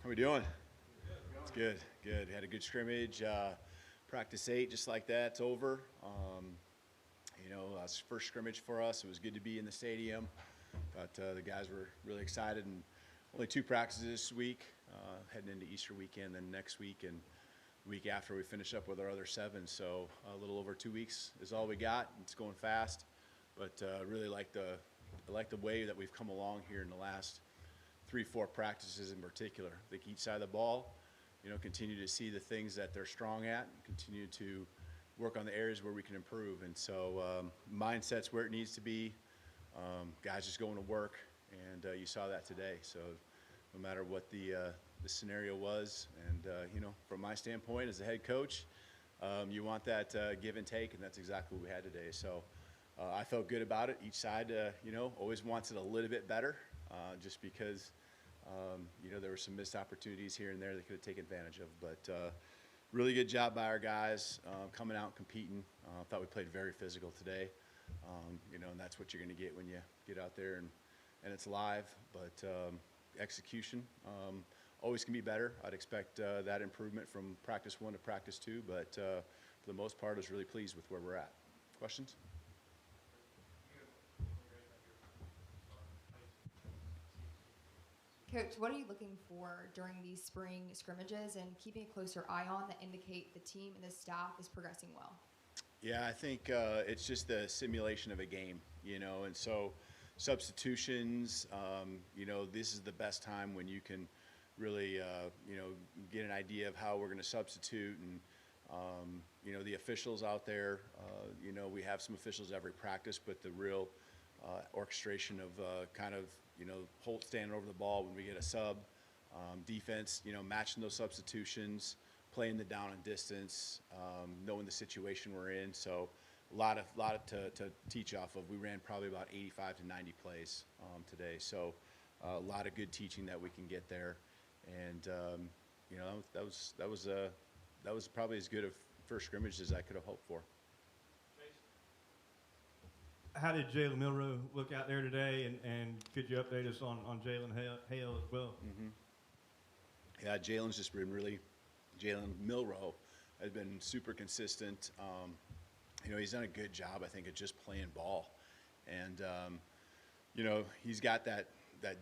How we doing? It's good, good. Had a good scrimmage. Practice 8, just like that. It's over. First scrimmage for us. It was good to be in the stadium. Thought the guys were really excited. And only 2 practices this week, heading into Easter weekend. Then next week and the week after we finish up with our other 7. So a little over 2 weeks is all we got. It's going fast, but really like the way that we've come along here in the last 3-4 practices in particular. I think each side of the ball, continue to see the things that they're strong at and continue to work on the areas where we can improve. And so mindset's where it needs to be. Guys just going to work, and you saw that today. So no matter what the scenario was, and from my standpoint as the head coach, you want that give and take, and that's exactly what we had today. So I felt good about it. Each side, always wants it a little bit better, just because there were some missed opportunities here and there they could have taken advantage of. But really good job by our guys coming out and competing. I thought we played very physical today, and that's what you're going to get when you get out there and it's live. But execution always can be better. I'd expect that improvement from practice 1 to practice 2, but for the most part, I was really pleased with where we're at. Questions? Coach, what are you looking for during these spring scrimmages and keeping a closer eye on that indicate the team and the staff is progressing well? Yeah, I think it's just the simulation of a game, and so substitutions, this is the best time when you can really, get an idea of how we're going to substitute. And, the officials out there, we have some officials every practice, but the real orchestration of Holt standing over the ball when we get a sub, defense, matching those substitutions, playing the down and distance, knowing the situation we're in. So a lot to teach off of. We ran probably about 85 to 90 plays today. So a lot of good teaching that we can get there. And, that was probably as good a first scrimmage as I could have hoped for. How did Jalen Milroe look out there today, and could you update us on Jalen Hale as well? Mm-hmm. Yeah, Jalen Milroe has been super consistent. He's done a good job, I think, at just playing ball. And, he's got that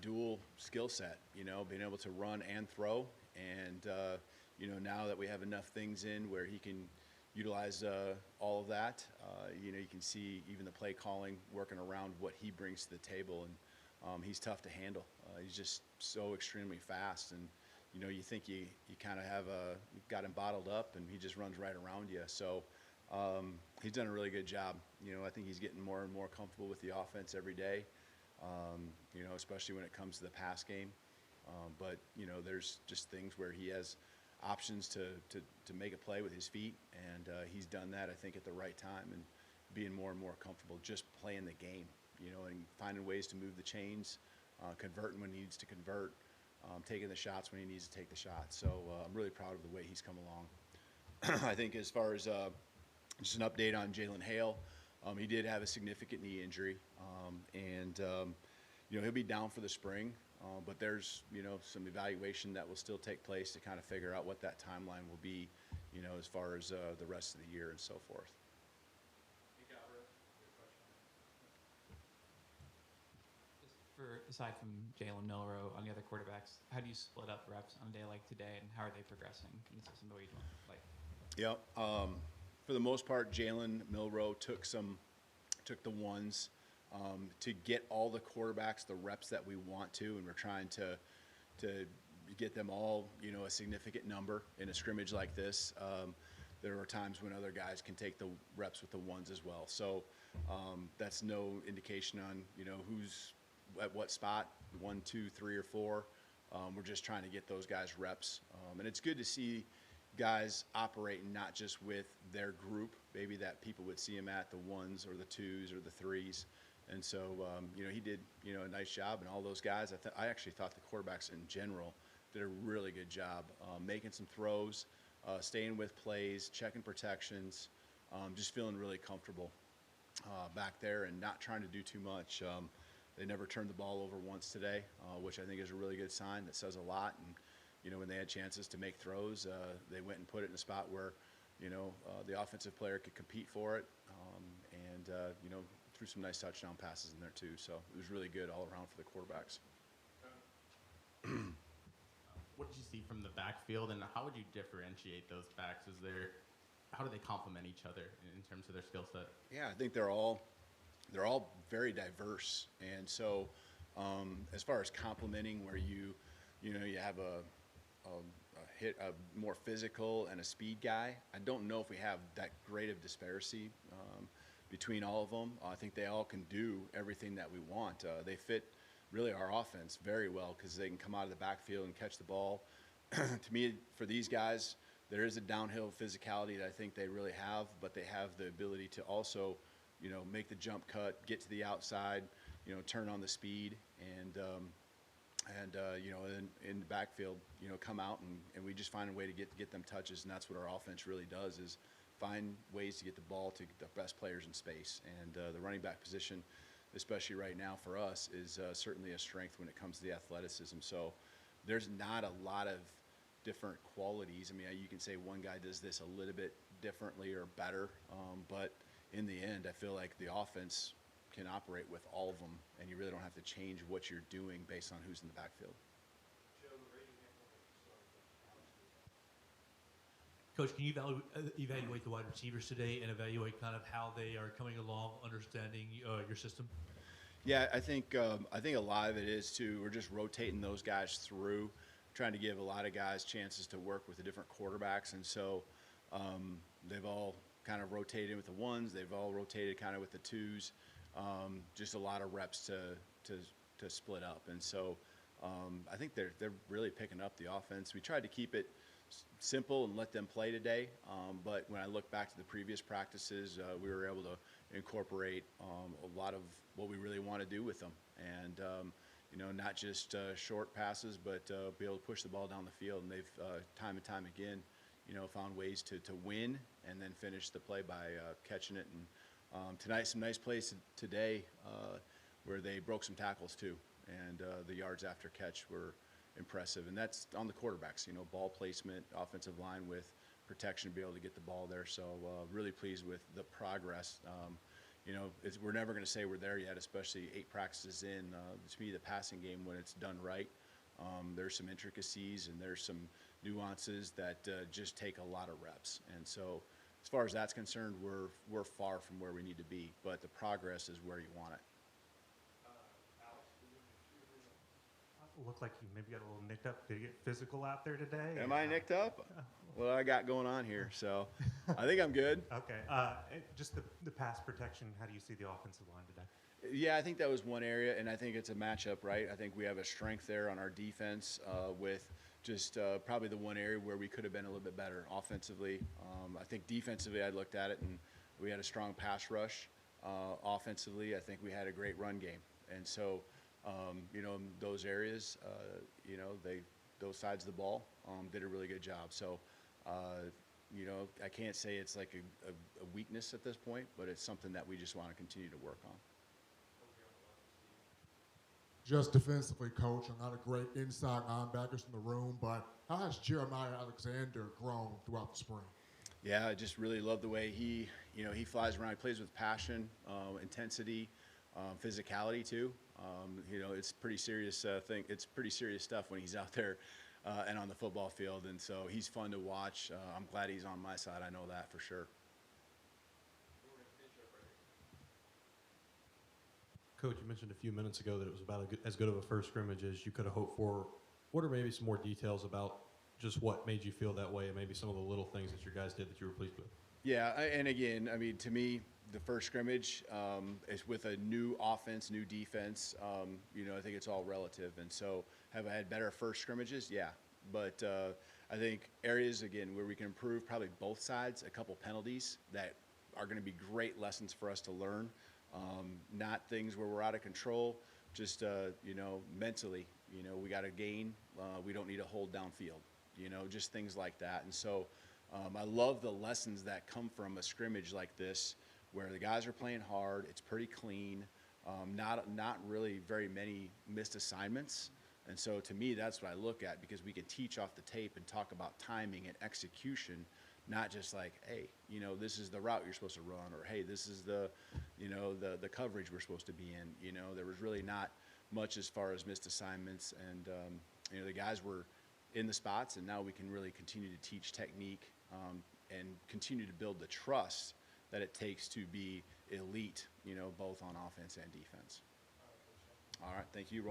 dual skill set, being able to run and throw. And, now that we have enough things in where he can utilize all of that, you can see even the play calling working around what he brings to the table. And he's tough to handle. He's just so extremely fast. And, you think you kind of have got him bottled up, and he just runs right around you. So he's done a really good job. I think he's getting more and more comfortable with the offense every day, especially when it comes to the pass game. But there's just things where he has options to make a play with his feet, and he's done that, I think, at the right time, and being more and more comfortable just playing the game, and finding ways to move the chains, converting when he needs to convert, taking the shots when he needs to take the shots. So I'm really proud of the way he's come along. I think as far as just an update on Jalen Hale, he did have a significant knee injury, and he'll be down for the spring, but there's some evaluation that will still take place to kind of figure out what that timeline will be, as far as the rest of the year and so forth. Aside from Jalen Milroe on the other quarterbacks, how do you split up reps on a day like today, and how are they progressing in the system the way you like? Yep. For the most part, Jalen Milroe took the ones to get all the quarterbacks the reps that we want to, and we're trying to get them all, a significant number in a scrimmage like this. There are times when other guys can take the reps with the ones as well. So that's no indication on, who's at what spot, 1, 2, 3, or 4. We're just trying to get those guys reps. And it's good to see guys operating not just with their group, maybe that people would see him at, the 1s or the 2s or the 3s. And so, he did, a nice job. And all those guys, I actually thought the quarterbacks in general did a really good job making some throws, staying with plays, checking protections, just feeling really comfortable back there and not trying to do too much. They never turned the ball over once today, which I think is a really good sign. That says a lot. And when they had chances to make throws, they went and put it in a spot where, the offensive player could compete for it, and threw some nice touchdown passes in there too. So it was really good all around for the quarterbacks. What did you see from the backfield, and how would you differentiate those backs? How do they complement each other in terms of their skill set? Yeah, I think they're all very diverse, and so as far as complementing, where you have a more physical and a speed guy, I don't know if we have that great of disparity between all of them. I think they all can do everything that we want. They fit really our offense very well because they can come out of the backfield and catch the ball. To me, for these guys, there is a downhill physicality that I think they really have, but they have the ability to also, make the jump cut, get to the outside, turn on the speed, and in the backfield, come out and we just find a way to get them touches, and that's what our offense really does, is find ways to get the ball to the best players in space. And the running back position, especially right now for us, is certainly a strength when it comes to the athleticism. So there's not a lot of different qualities. I mean, you can say one guy does this a little bit differently or better, but in the end, I feel like the offense can operate with all of them, and you really don't have to change what you're doing based on who's in the backfield. Coach, can you evaluate the wide receivers today and evaluate kind of how they are coming along, understanding your system? Yeah, I think a lot of it is too. We're just rotating those guys through, trying to give a lot of guys chances to work with the different quarterbacks, and so they've all kind of rotated with the ones. They've all rotated kind of with the twos. Just a lot of reps to split up, and so I think they're really picking up the offense. We tried to keep it simple and let them play today, but when I look back to the previous practices, we were able to incorporate a lot of what we really want to do with them, and not just short passes, but be able to push the ball down the field. And they've time and time again, found ways to win and then finish the play by catching it. And tonight, some nice plays today where they broke some tackles too, and the yards after catch were impressive. And that's on the quarterbacks, ball placement, offensive line with protection to be able to get the ball there. So really pleased with the progress. We're never going to say we're there yet, especially 8 practices in. To me, the passing game, when it's done right, there's some intricacies and there's some nuances that just take a lot of reps. And so as far as that's concerned, we're far from where we need to be, but the progress is where you want it. Look like you maybe got a little nicked up. Did you get physical out there today? Am I nicked up? What I got going on here, so I think I'm good. Okay. Just the pass protection, how do you see the offensive line today? Yeah, I think that was one area, and I think it's a matchup, right? I think we have a strength there on our defense with just probably the one area where we could have been a little bit better offensively. I think defensively, I looked at it, and we had a strong pass rush. Offensively, I think we had a great run game. And so, those areas, those sides of the ball did a really good job. So, I can't say it's like a weakness at this point, but it's something that we just want to continue to work on. Just defensively, Coach, I'm not a great inside linebackers in the room, but how has Jeremiah Alexander grown throughout the spring? Yeah, I just really love the way he flies around. He plays with passion, intensity, physicality too. It's pretty serious thing. It's pretty serious stuff when he's out there and on the football field, and so he's fun to watch. I'm glad he's on my side. I know that for sure. Coach, you mentioned a few minutes ago that it was about as good of a first scrimmage as you could have hoped for. What are maybe some more details about just what made you feel that way and maybe some of the little things that your guys did that you were pleased with? Yeah, and again, I mean, to me, the first scrimmage is with a new offense, new defense. I think it's all relative. And so have I had better first scrimmages? Yeah. But I think areas, again, where we can improve probably both sides, a couple penalties that are going to be great lessons for us to learn. Not things where we're out of control, just, mentally, we got to gain. We don't need to hold downfield, just things like that. And so I love the lessons that come from a scrimmage like this, where the guys are playing hard. It's pretty clean. Not really very many missed assignments. And so to me, that's what I look at, because we can teach off the tape and talk about timing and execution, not just like, hey, you know, this is the route you're supposed to run, or hey, this is the, you know, the coverage we're supposed to be in. You know, there was really not much as far as missed assignments, and you know, the guys were in the spots, and now we can really continue to teach technique and continue to build the trust that it takes to be elite, you know, both on offense and defense. All right, thank you.